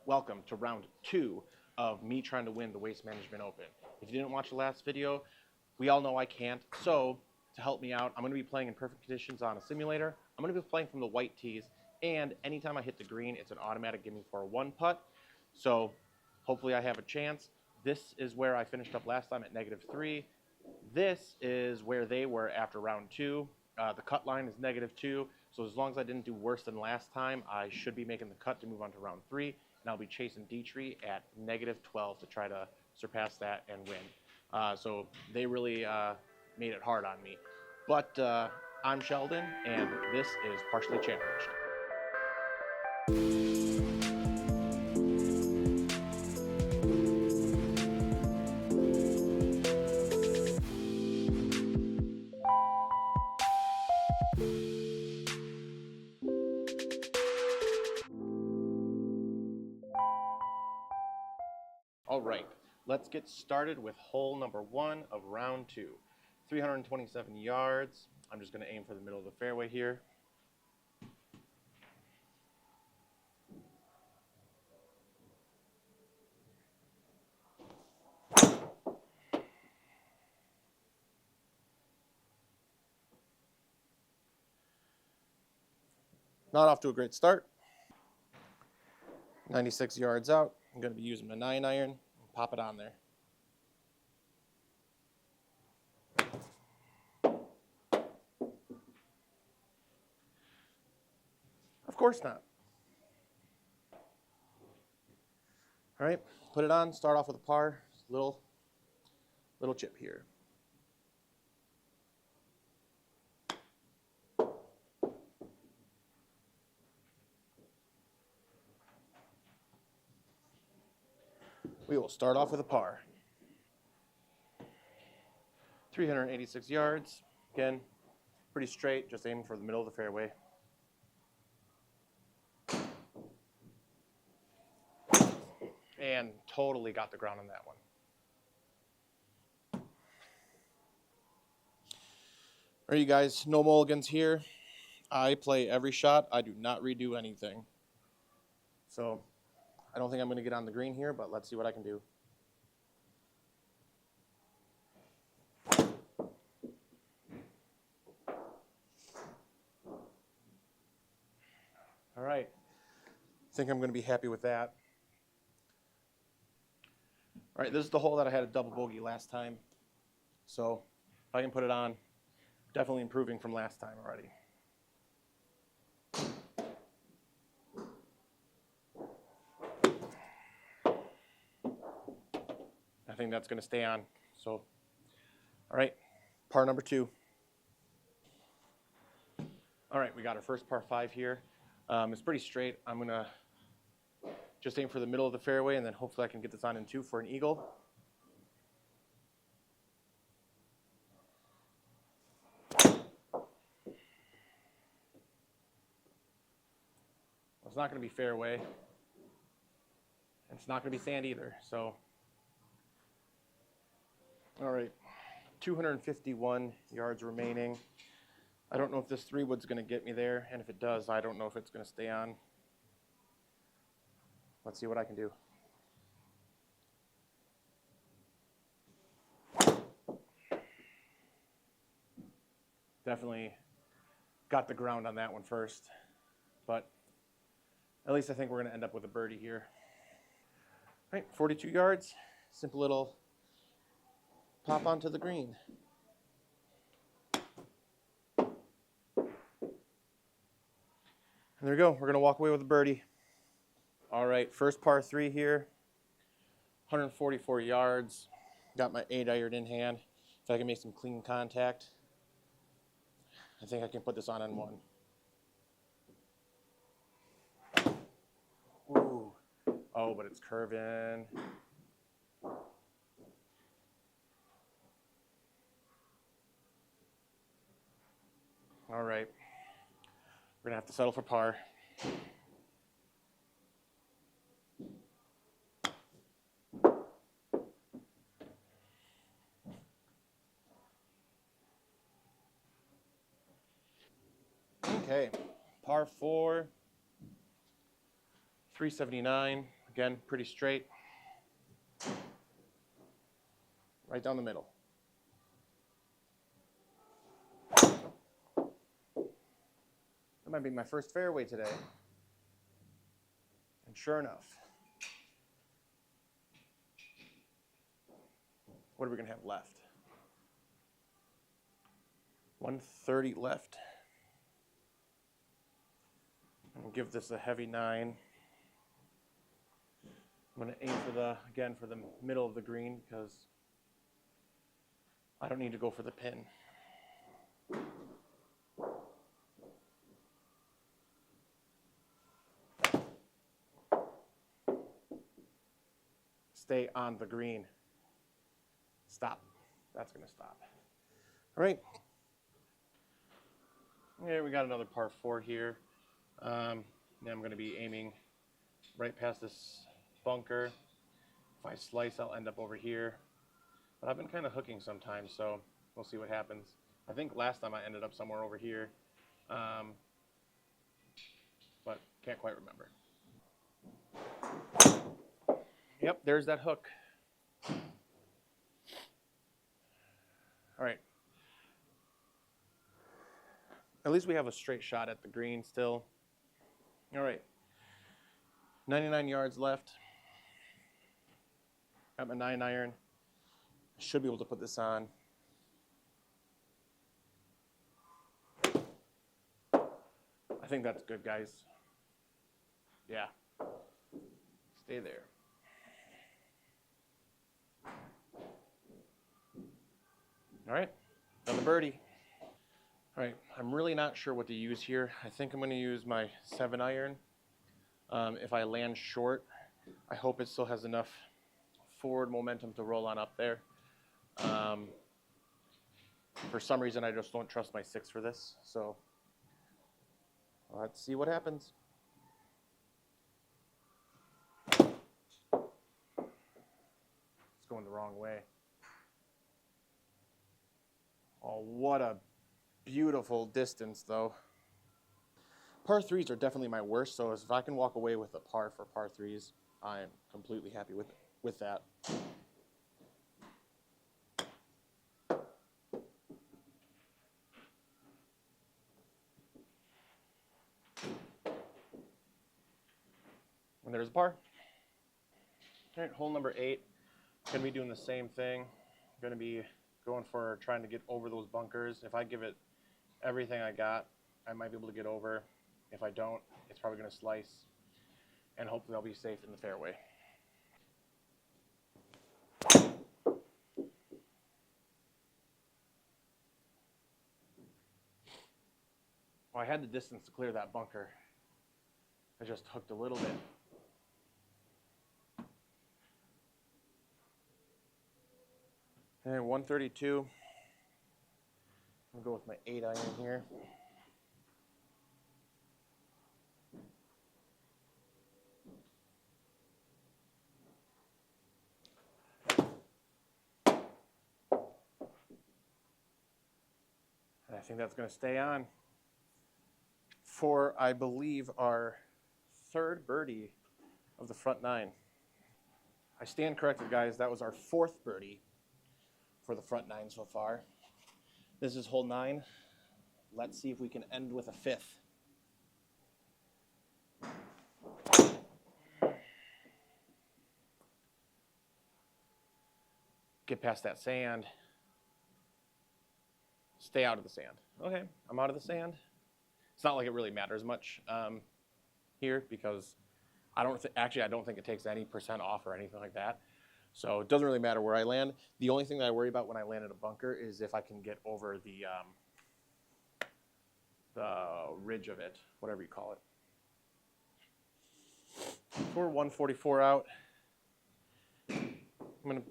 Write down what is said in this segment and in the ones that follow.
welcome to round 2 of me trying to win the Waste Management Open. If you didn't watch the last video, we all know I can't, so to help me out, I'm going to be playing in perfect conditions on a simulator. I'm going to be playing from the white tees, and anytime I hit the green, it's an automatic gimme for a 1-putt, so hopefully I have a chance. This is where I finished up last time at -3. This is where they were after round 2. The cut line is -2, so as long as I didn't do worse than last time, I should be making the cut to move on to round 3, and I'll be chasing Dietrich at -12 to try to surpass that and win. So they really made it hard on me. But I'm Sheldon, and this is Partially Challenged. All right, let's get started with hole number 1 of round 2. 327 yards. I'm just going to aim for the middle of the fairway here. Not off to a great start. 96 yards out. I'm going to be using my 9-iron and pop it on there. Of course not. All right, put it on, start off with a par, little chip here. We will start off with a par. 386 yards. Again, pretty straight, just aiming for the middle of the fairway. And totally got the ground on that one. All right, you guys, no mulligans here. I play every shot. I do not redo anything. So I don't think I'm going to get on the green here, but let's see what I can do. All right. I think I'm going to be happy with that. All right, this is the hole that I had a double bogey last time. So if I can put it on, definitely improving from last time already. I think that's going to stay on. So, all right, par number 2. All right, we got our first par 5 here. It's pretty straight. I'm going to just aim for the middle of the fairway, and then hopefully I can get this on in 2 for an eagle. It's not going to be fairway. It's not going to be sand either. So, all right, 251 yards remaining. I don't know if this 3-wood's going to get me there, and if it does, I don't know if it's going to stay on. Let's see what I can do. Definitely got the ground on that one first, but at least I think we're going to end up with a birdie here. All right, 42 yards, simple little pop onto the green. And there we go, we're going to walk away with a birdie. All right, first par 3 here, 144 yards. Got my 8-iron in hand. If I can make some clean contact, I think I can put this on 1. Ooh. Oh, but it's curving. All right. We're going to have to settle for par. Okay, par 4, 379. Again, pretty straight. Right down the middle. That might be my first fairway today. And sure enough, what are we going to have left? 130 left. I'm going to give this a heavy 9. I'm going to aim for the, again, for the middle of the green because I don't need to go for the pin. Stay on the green. Stop. That's going to stop. All right. Okay, we got another par 4 here. Now I'm going to be aiming right past this bunker. If I slice, I'll end up over here. But I've been kind of hooking sometimes, so we'll see what happens. I think last time I ended up somewhere over here, but can't quite remember. Yep, there's that hook. All right. At least we have a straight shot at the green still. All right. 99 yards left. Got my 9-iron. Should be able to put this on. I think that's good, guys. Yeah. Stay there. All right. Another birdie. All right. I'm really not sure what to use here. I think I'm going to use my 7-iron. If I land short, I hope it still has enough forward momentum to roll on up there. For some reason, I just don't trust my 6 for this. So let's see what happens. It's going the wrong way. Oh, what a beautiful distance, though. Par 3s are definitely my worst, so if I can walk away with a par for par 3s, I'm completely happy with that. And there's a par. All right, hole number 8. Gonna be doing the same thing. Gonna be going for trying to get over those bunkers. If I give it everything I got, I might be able to get over. If I don't, it's probably gonna slice, and hopefully I'll be safe in the fairway. Well, I had the distance to clear that bunker. I just hooked a little bit. And 132. I'm gonna go with my 8-iron here. And I think that's gonna stay on for, I believe, our 3rd birdie of the front 9. I stand corrected, guys. That was our 4th birdie for the front 9 so far. This is hole 9. Let's see if we can end with a 5th. Get past that sand. Stay out of the sand. Okay, I'm out of the sand. It's not like it really matters much here because I don't think it takes any percent off or anything like that. So it doesn't really matter where I land. The only thing that I worry about when I land in a bunker is if I can get over the ridge of it, whatever you call it. We're 144 out. I'm going to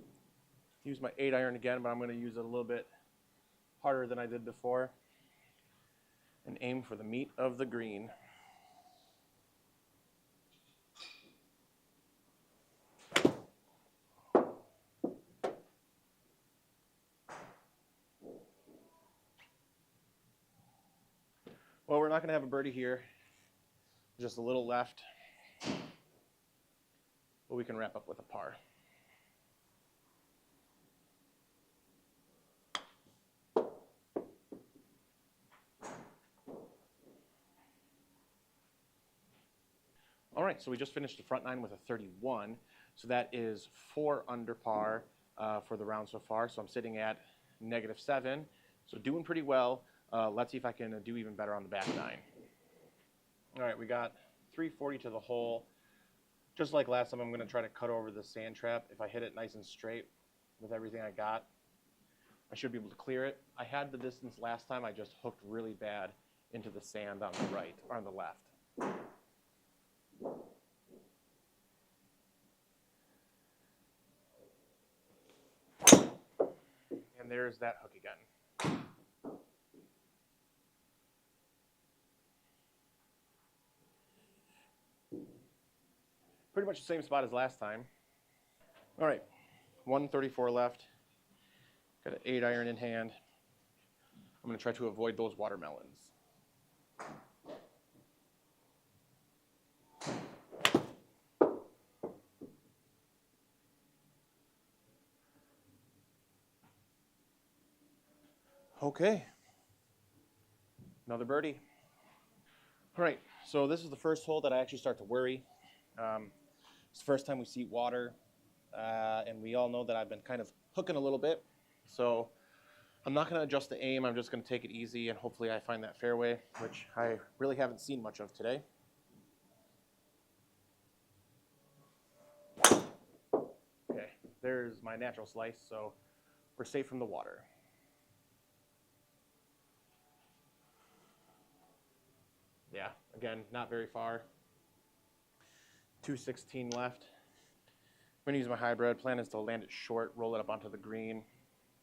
use my 8-iron again, but I'm going to use it a little bit harder than I did before and aim for the meat of the green. Well, we're not going to have a birdie here. Just a little left. but we can wrap up with a par. All right, so we just finished the front nine with a 31. So that is 4 under par for the round so far. So I'm sitting at -7. So doing pretty well. Let's see if I can do even better on the back nine. All right, we got 340 to the hole. Just like last time, I'm going to try to cut over the sand trap. If I hit it nice and straight with everything I got, I should be able to clear it. I had the distance last time. I just hooked really bad into the sand on the right or on the left. And there's that hook again. Pretty much the same spot as last time. All right, 134 left. Got an 8-iron in hand. I'm going to try to avoid those watermelons. Okay, another birdie. All right, so this is the first hole that I actually start to worry. It's the first time we see water, and we all know that I've been kind of hooking a little bit. So I'm not going to adjust the aim. I'm just going to take it easy, and hopefully I find that fairway, which I really haven't seen much of today. Okay, there's my natural slice, so we're safe from the water. Yeah, again, not very far. 216 left. I'm going to use my hybrid. Plan is to land it short, roll it up onto the green.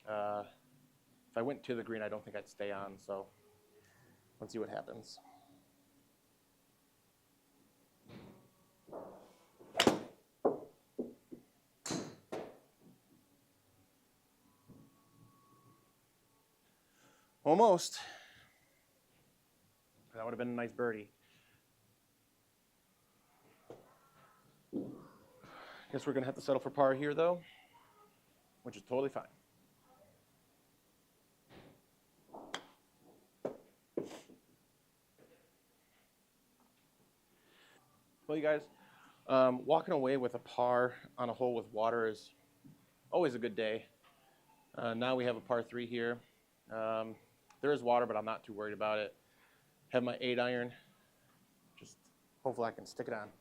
If I went to the green, I don't think I'd stay on, so let's see what happens. Almost. That would have been a nice birdie. Guess we're going to have to settle for par here, though, which is totally fine. Well, you guys, walking away with a par on a hole with water is always a good day. Now we have a par 3 here. There is water, but I'm not too worried about it. Have my 8-iron. Just hopefully I can stick it on.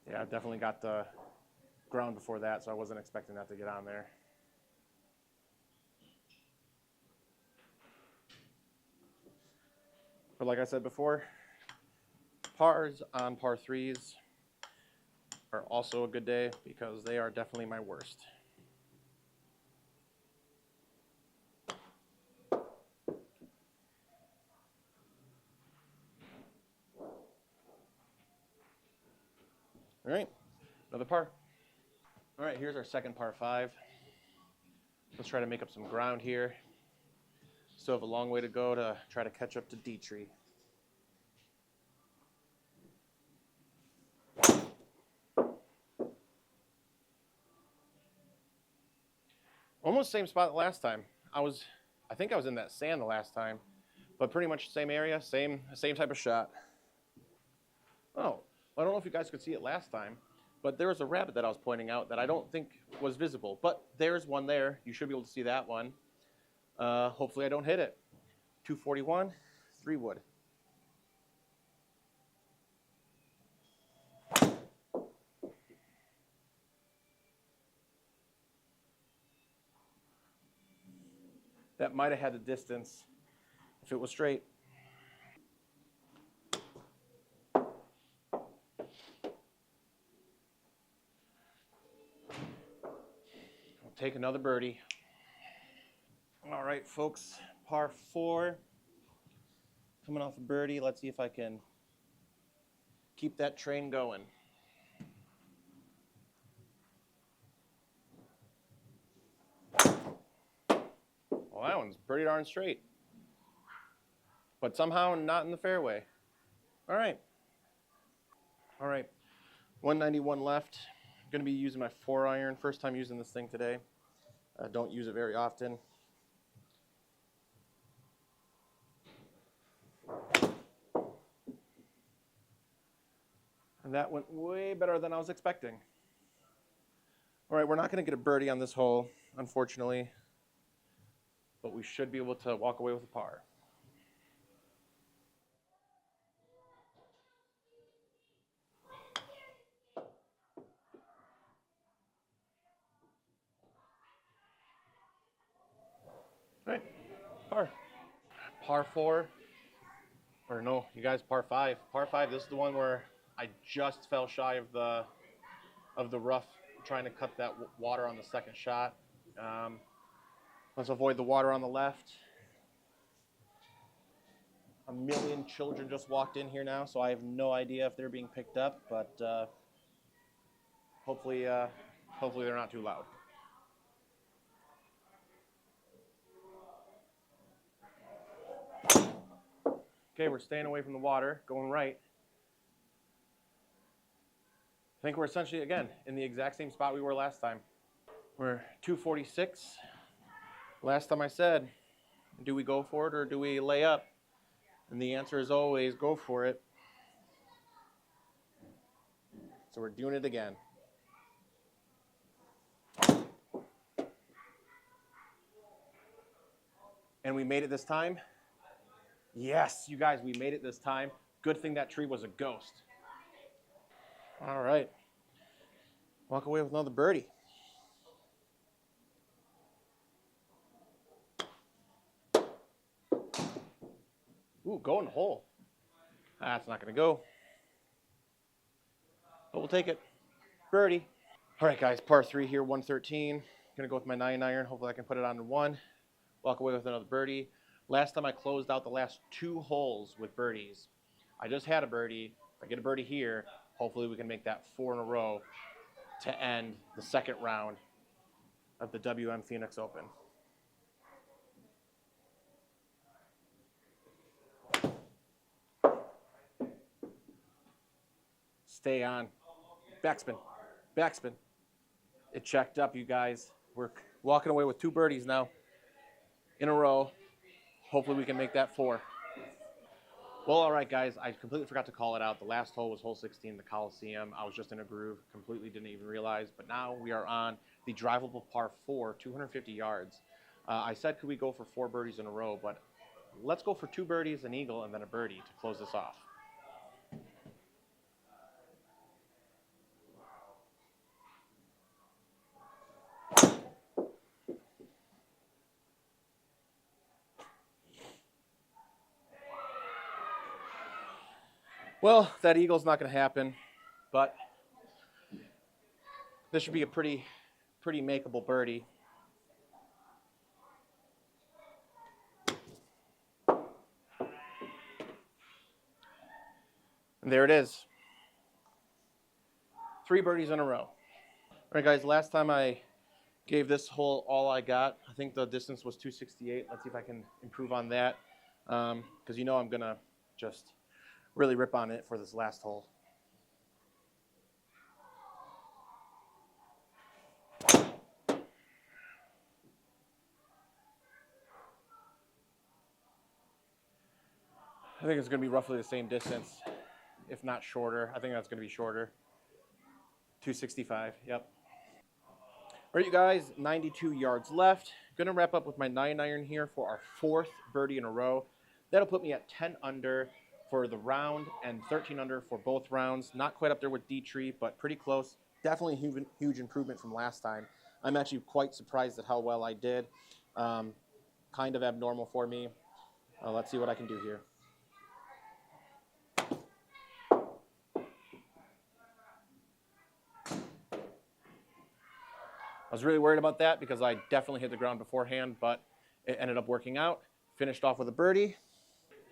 Yeah, I definitely got the ground before that, so I wasn't expecting that to get on there. But like I said before, pars on par 3s are also a good day because they are definitely my worst. All right, another par. All right, here's our second par 5. Let's try to make up some ground here. Still have a long way to go to try to catch up to Dietrich. Almost same spot last time. I think I was in that sand the last time, but pretty much same area, same type of shot. Oh, I don't know if you guys could see it last time, but there was a rabbit that I was pointing out that I don't think was visible, but there's one there. You should be able to see that one. Hopefully I don't hit it. 241, 3 wood. That might have had the distance if it was straight. Take another birdie. All right, folks, par 4. Coming off a birdie. Let's see if I can keep that train going. Well, that one's pretty darn straight. but somehow not in the fairway. All right. All right. 191 left. I'm going to be using my 4-iron. First time using this thing today. Don't use it very often. And that went way better than I was expecting. All right, we're not going to get a birdie on this hole, unfortunately, but we should be able to walk away with a par. All right, par. Par 4, or no, you guys, par 5. Par 5, this is the one where I just fell shy of the rough, trying to cut that water on the second shot. Let's avoid the water on the left. A million children just walked in here now, so I have no idea if they're being picked up, but hopefully they're not too loud. Okay, we're staying away from the water, going right. I think we're essentially, again, in the exact same spot we were last time. We're 246. Last time I said, do we go for it or do we lay up? And the answer is always go for it. So we're doing it again. And we made it this time. Yes, you guys, we made it this time. Good thing that tree was a ghost. All right. Walk away with another birdie. Ooh, go in the hole. That's not going to go. But we'll take it. Birdie. All right, guys, par 3 here, 113. Going to go with my 9-iron. Hopefully I can put it on to 1. Walk away with another birdie. Last time I closed out the last 2 holes with birdies. I just had a birdie. If I get a birdie here, hopefully we can make that 4 in a row to end the second round of the WM Phoenix Open. Stay on. Backspin. Backspin. It checked up, you guys. We're walking away with 2 birdies now in a row. Hopefully we can make that 4. Well, all right, guys. I completely forgot to call it out. The last hole was hole 16, the Coliseum. I was just in a groove. Completely didn't even realize. But now we are on the drivable par 4, 250 yards. I said, could we go for 4 birdies in a row? But let's go for 2 birdies, an eagle, and then a birdie to close this off. Well, that eagle's not going to happen, but this should be a pretty makeable birdie. And there it is. 3 birdies in a row. All right, guys, last time I gave this hole all I got. I think the distance was 268. Let's see if I can improve on that, because you know I'm going to just really rip on it for this last hole. I think it's going to be roughly the same distance, if not shorter. I think that's going to be shorter. 265, yep. All right, you guys, 92 yards left. Going to wrap up with my 9-iron here for our 4th birdie in a row. That'll put me at 10 under for the round and 13 under for both rounds. Not quite up there with Dietrich, but pretty close. Definitely a huge improvement from last time. I'm actually quite surprised at how well I did. Kind of abnormal for me. Let's see what I can do here. I was really worried about that because I definitely hit the ground beforehand, but it ended up working out. Finished off with a birdie.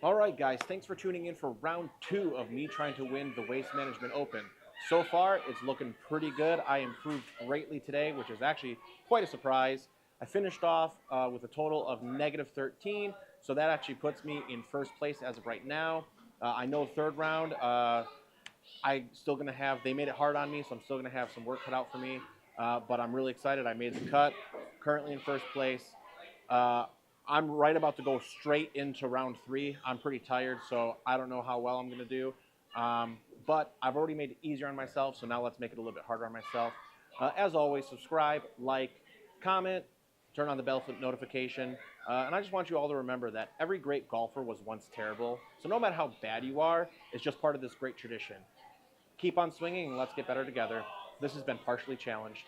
All right, guys, thanks for tuning in for round 2 of me trying to win the Waste Management Open. So far, it's looking pretty good. I improved greatly today, which is actually quite a surprise. I finished off with a total of -13, So that actually puts me in first place as of right now. I know third round, I still gonna have. They made it hard on me, so I'm still gonna have some work cut out for me. But I'm really excited. I made the cut. Currently in first place. Uh, I'm right about to go straight into round 3. I'm pretty tired, so I don't know how well I'm gonna do. But I've already made it easier on myself, so now let's make it a little bit harder on myself. As always, subscribe, like, comment, turn on the bell notification. And I just want you all to remember that every great golfer was once terrible. So no matter how bad you are, it's just part of this great tradition. Keep on swinging and let's get better together. This has been Partially Challenged.